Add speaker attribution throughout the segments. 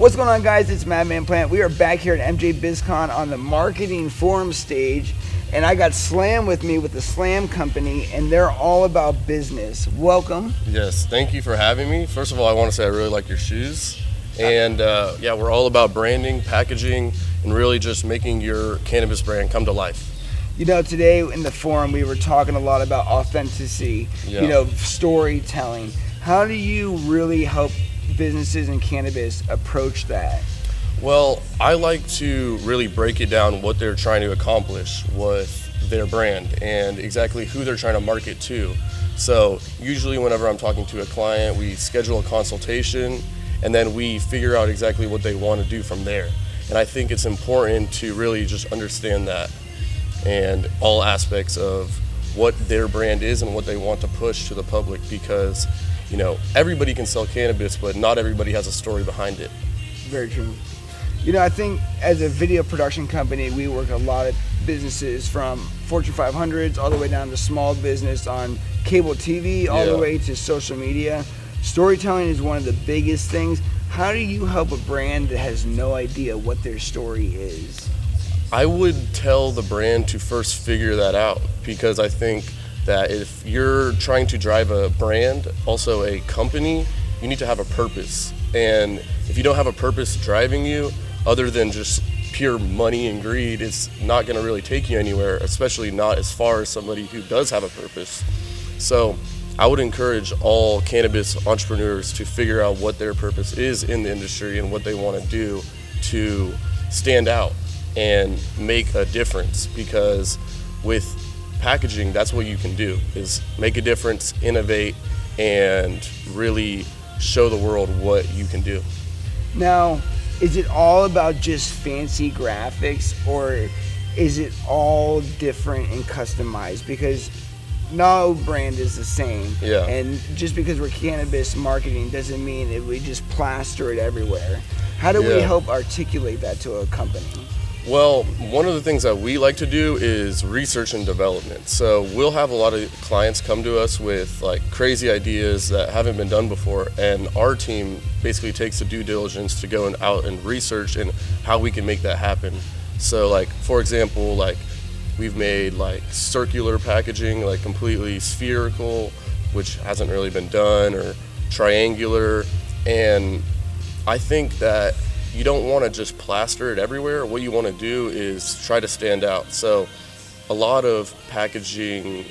Speaker 1: What's going on, guys? It's MadMan Plant. We are back here at MJ Biz Con on the marketing forum stage, and I got Slam with me with the Slam Company, and they're all about business. Welcome.
Speaker 2: Yes, thank you for having me. First of all, I want to say I really like your shoes. And yeah, we're all about branding, packaging, and really just making your cannabis brand come to life.
Speaker 1: You know, today in the forum, we were talking a lot about authenticity, storytelling. How do you really help businesses in cannabis approach that?
Speaker 2: Well, I like to really break it down what they're trying to accomplish with their brand and exactly who they're trying to market to. So usually whenever I'm talking to a client, we schedule a consultation and then we figure out exactly what they want to do from there. And I think it's important to really just understand that and all aspects of what their brand is and what they want to push to the public, because you know, everybody can sell cannabis, but not everybody has a story behind it.
Speaker 1: Very true. You know, I think as a video production company, we work a lot of businesses from Fortune 500s all the way down to small business on cable TV, all the way to social media. Storytelling is one of the biggest things. How do you help a brand that has no idea what their story is?
Speaker 2: I would tell the brand to first figure that out, because I think that if you're trying to drive a brand, also a company, you need to have a purpose. And if you don't have a purpose driving you, other than just pure money and greed, it's not going to really take you anywhere, especially not as far as somebody who does have a purpose. So I would encourage all cannabis entrepreneurs to figure out what their purpose is in the industry and what they want to do to stand out and make a difference, because with packaging, that's what you can do, is make a difference, innovate, and really show the world what you can do.
Speaker 1: Now, is it all about just fancy graphics, or is it all different and customized? Because no brand is the same.
Speaker 2: Yeah.
Speaker 1: And just because we're cannabis marketing doesn't mean that we just plaster it everywhere. How do we help articulate that to a company?
Speaker 2: Well, one of the things that we like to do is research and development. So we'll have a lot of clients come to us with like crazy ideas that haven't been done before, and our team basically takes the due diligence to go out and research and how we can make that happen. So like, for example, like we've made like circular packaging, like completely spherical, which hasn't really been done, or triangular. And I think that you don't want to just plaster it everywhere. What you want to do is try to stand out. So a lot of packaging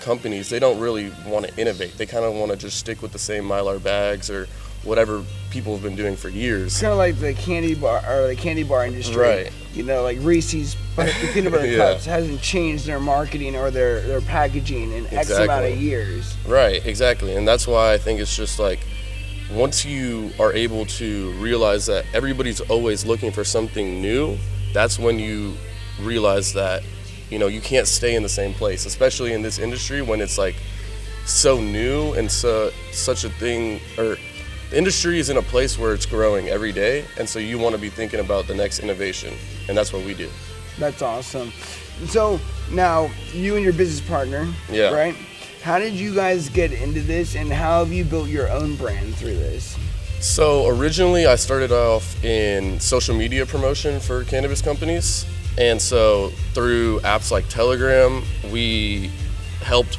Speaker 2: companies, they don't really want to innovate. They kind of want to just stick with the same Mylar bags or whatever people have been doing for years.
Speaker 1: It's kind of like the candy bar industry.
Speaker 2: Right.
Speaker 1: You know, like Reese's peanut butter cups hasn't changed their marketing or their packaging in X amount of years.
Speaker 2: Right, exactly. And that's why I think it's just like, once you are able to realize that everybody's always looking for something new, that's when you realize that, you know, you can't stay in the same place, especially in this industry when it's like so new and such a thing, or the industry is in a place where it's growing every day, and so you want to be thinking about the next innovation, and that's what we do.
Speaker 1: That's awesome. So now you and your business partner, right? How did you guys get into this, and how have you built your own brand through this?
Speaker 2: So originally I started off in social media promotion for cannabis companies. And so through apps like Telegram, we helped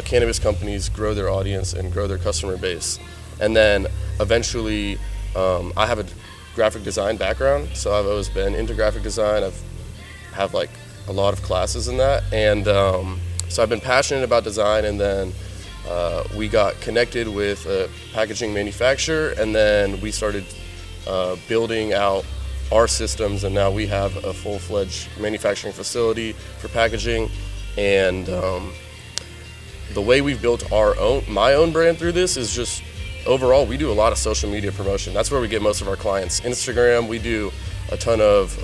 Speaker 2: cannabis companies grow their audience and grow their customer base. And then eventually, I have a graphic design background, so I've always been into graphic design. Have like a lot of classes in that. And so I've been passionate about design, and then we got connected with a packaging manufacturer, and then we started building out our systems, and now we have a full-fledged manufacturing facility for packaging. And the way we've built my own brand through this is just, overall, we do a lot of social media promotion. That's where we get most of our clients. Instagram, we do a ton of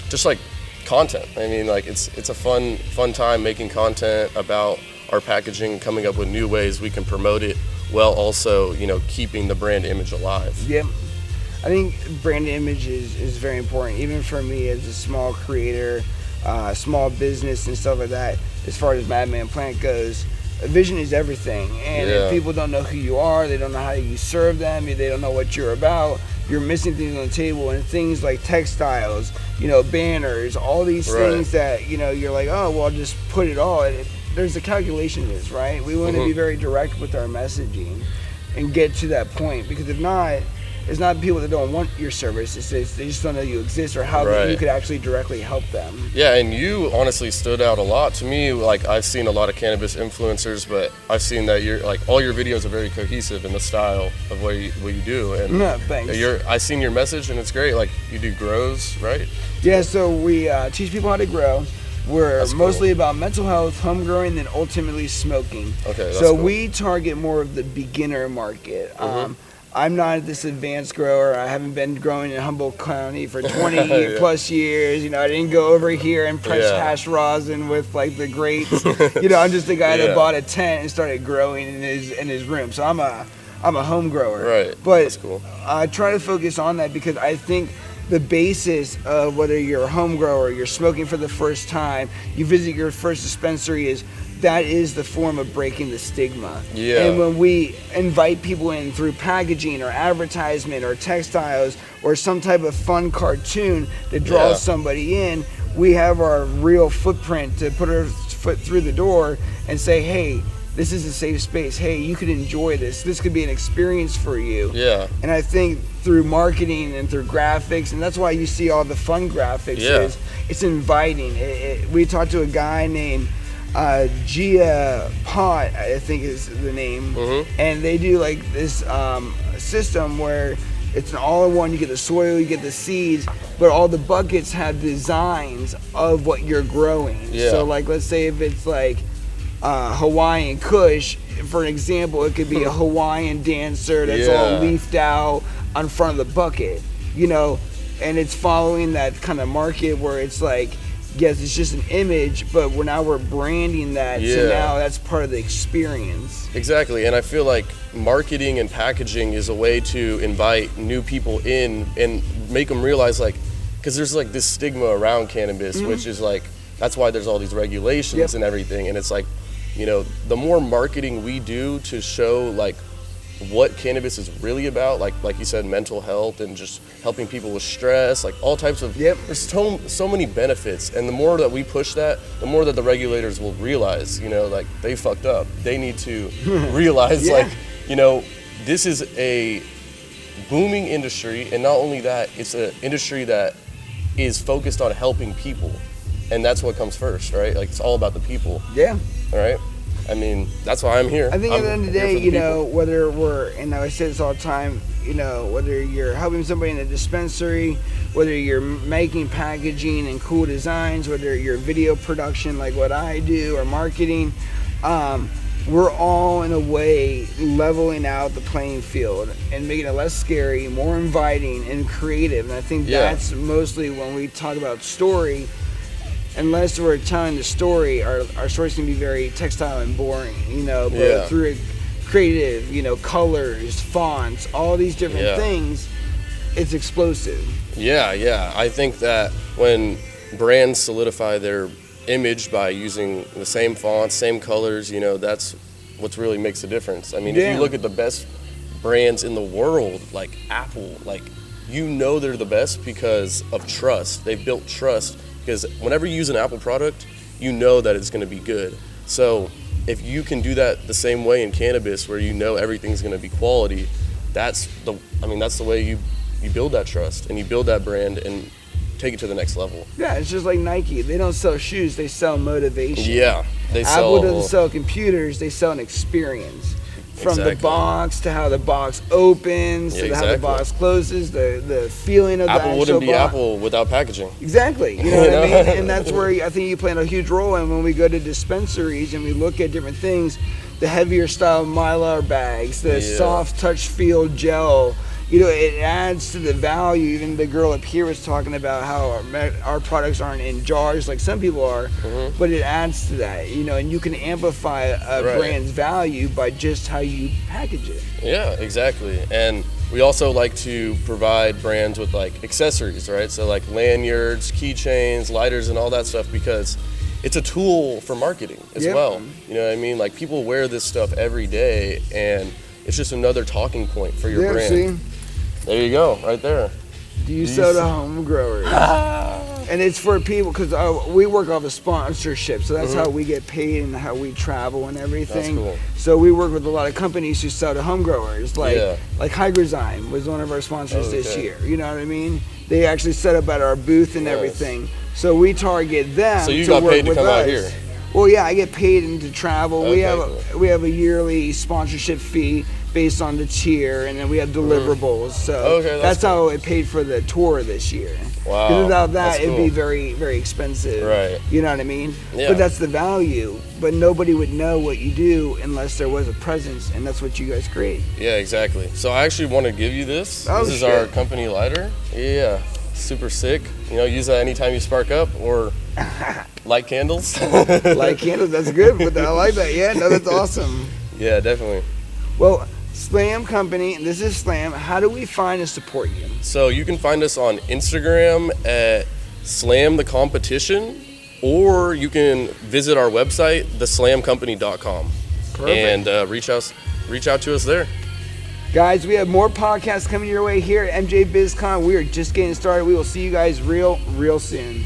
Speaker 2: just like content. I mean, like it's a fun time making content about our packaging, coming up with new ways we can promote it, while also, you know, keeping the brand image alive.
Speaker 1: Yep. I think brand image is very important, even for me as a small creator, small business and stuff like that. As far as MadMan Plant goes, vision is everything. And if people don't know who you are, they don't know how you serve them, they don't know what you're about, you're missing things on the table, and things like textiles, banners, all these things that, you're like, oh, well, I'll just put it all. There's a calculation to this, right? We want to be very direct with our messaging and get to that point, because if not, it's not people that don't want your service. They just don't know you exist or how you could actually directly help them.
Speaker 2: Yeah, and you honestly stood out a lot to me. Like, I've seen a lot of cannabis influencers, but I've seen that you're like, all your videos are very cohesive in the style of what you do. And
Speaker 1: thanks.
Speaker 2: I've seen your message, and it's great. Like, you do grows, right?
Speaker 1: Yeah, so we teach people how to grow. We're mostly about mental health, home growing, and ultimately smoking.
Speaker 2: Okay, that's
Speaker 1: so
Speaker 2: cool.
Speaker 1: we target more of the beginner market. I'm not this advanced grower. I haven't been growing in Humboldt County for 20 plus years. I didn't go over here and press hash rosin with like the grapes. I'm just a guy that bought a tent and started growing in his room. So I'm a home grower.
Speaker 2: Right.
Speaker 1: But
Speaker 2: that's cool.
Speaker 1: I try to focus on that because I think the basis of whether you're a home grower, you're smoking for the first time, you visit your first dispensary, that is the form of breaking the stigma.
Speaker 2: Yeah.
Speaker 1: And when we invite people in through packaging or advertisement or textiles or some type of fun cartoon that draws somebody in, we have our real footprint to put our foot through the door and say, hey, this is a safe space. Hey, you could enjoy this. This could be an experience for you.
Speaker 2: Yeah.
Speaker 1: And I think through marketing and through graphics, and that's why you see all the fun graphics, is it's inviting. We talked to a guy named Gia Pot, I think is the name, and they do like this system where it's an all-in-one. You get the soil, you get the seeds, but all the buckets have designs of what you're growing.
Speaker 2: Yeah.
Speaker 1: So like, let's say if it's like Hawaiian Kush, for an example, it could be a Hawaiian dancer that's all leafed out on front of the bucket, and it's following that kind of market where it's like, yes, it's just an image, but we're branding that, so now that's part of the experience.
Speaker 2: Exactly, and I feel like marketing and packaging is a way to invite new people in and make them realize, like, because there's like this stigma around cannabis, which is like, that's why there's all these regulations and everything, and it's like, the more marketing we do to show like what cannabis is really about, like you said, mental health and just helping people with stress, like all types of, there's so many benefits, and the more that we push that, the more that the regulators will realize, like they fucked up. They need to realize like, this is a booming industry, and not only that, it's an industry that is focused on helping people, and that's what comes first, right? Like, it's all about the people.
Speaker 1: Yeah.
Speaker 2: All right. I mean, that's why I'm here.
Speaker 1: I think at the end of the day, whether and I say this all the time, whether you're helping somebody in a dispensary, whether you're making packaging and cool designs, whether you're video production like what I do or marketing, we're all in a way leveling out the playing field and making it less scary, more inviting and creative. And I think that's mostly when we talk about story. Unless we're telling the story, our stories can be very textile and boring, but through creative, colors, fonts, all these different things, it's explosive.
Speaker 2: Yeah. I think that when brands solidify their image by using the same fonts, same colors, that's what really makes a difference. I mean, if you look at the best brands in the world, like Apple, like, they're the best because of trust. They've built trust. Because whenever you use an Apple product, that it's going to be good. So if you can do that the same way in cannabis, where everything's going to be quality, that's the way you build that trust and you build that brand and take it to the next level.
Speaker 1: Yeah, it's just like Nike. They don't sell shoes, they sell motivation.
Speaker 2: Yeah,
Speaker 1: Apple doesn't sell computers, they sell an experience. From the box to how the box opens to how the box closes, the feeling of the actual
Speaker 2: Apple wouldn't be
Speaker 1: box.
Speaker 2: Apple without packaging.
Speaker 1: Exactly. You know what I mean? And that's where I think you play a huge role. And when we go to dispensaries and we look at different things, the heavier style Mylar bags, the soft touch feel gel, it adds to the value. Even the girl up here was talking about how our products aren't in jars like some people are, but it adds to that, and you can amplify a brand's value by just how you package it.
Speaker 2: Yeah, exactly. And we also like to provide brands with like accessories, right? So like lanyards, keychains, lighters, and all that stuff, because it's a tool for marketing as well. You know what I mean? Like, people wear this stuff every day, and it's just another talking point for your brand. There you go, right there.
Speaker 1: Do you soda home growers? And it's for people, because we work off a sponsorship, so that's how we get paid and how we travel and everything.
Speaker 2: That's cool.
Speaker 1: So we work with a lot of companies who sell to home growers, like Hygrozyme was one of our sponsors this year. You know what I mean? They actually set up at our booth and everything. So we target them.
Speaker 2: So you
Speaker 1: to
Speaker 2: got
Speaker 1: work
Speaker 2: paid to
Speaker 1: with
Speaker 2: come
Speaker 1: us.
Speaker 2: out here?
Speaker 1: Well, yeah, I get paid to travel.
Speaker 2: Okay,
Speaker 1: We have a yearly sponsorship fee based on the tier, and then we have deliverables. So that's how it paid for the tour this year.
Speaker 2: Wow.
Speaker 1: Because without that,
Speaker 2: That's
Speaker 1: it'd
Speaker 2: cool.
Speaker 1: be very, very expensive.
Speaker 2: Right.
Speaker 1: You know what I mean?
Speaker 2: Yeah.
Speaker 1: But that's the value. But nobody would know what you do unless there was a presence, and that's what you guys create.
Speaker 2: Yeah, exactly. So I actually want to give you this.
Speaker 1: Oh,
Speaker 2: this is
Speaker 1: shit.
Speaker 2: our company lighter. Yeah, super sick. You know, use that anytime you spark up or light candles.
Speaker 1: Light candles, that's good. But I like that. Yeah, no, that's awesome.
Speaker 2: Yeah, definitely.
Speaker 1: Well, Slam Company, and this is Slam. How do we find and support you?
Speaker 2: So you can find us on Instagram at Slam the Competition, or you can visit our website, theslamcompany.com, and reach out to us there.
Speaker 1: Guys, we have more podcasts coming your way here at MJ Biz Con. We are just getting started. We will see you guys real soon.